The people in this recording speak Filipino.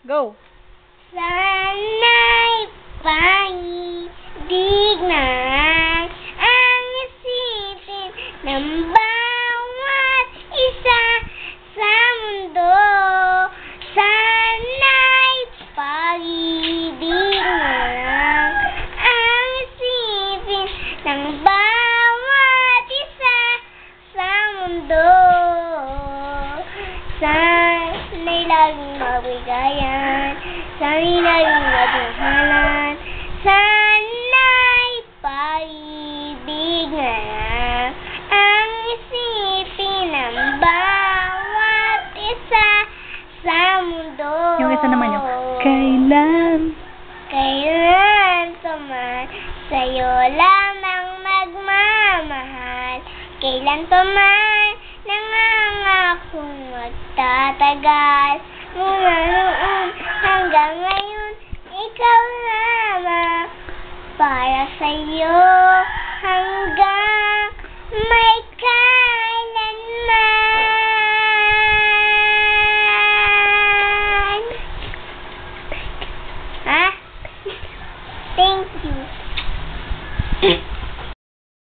Go! Sana'y pahidig na ang isipin ng bawat isa sa mundo. Sana'y pahidig na ang isipin ng bawat isa sa mundo. Sana'y laging mabigayan, sana'y laging magmahalan, sana'y paibig na ang isipin ng bawat isa sa mundo. Yung isa naman yung, kailan pa man sa'yo lamang magmamahal, kailan pa man nangangakong magtatagal, mula noon hanggang ngayon, ikaw lamang para sa'yo hanggang may kailanman. Ha? Thank you.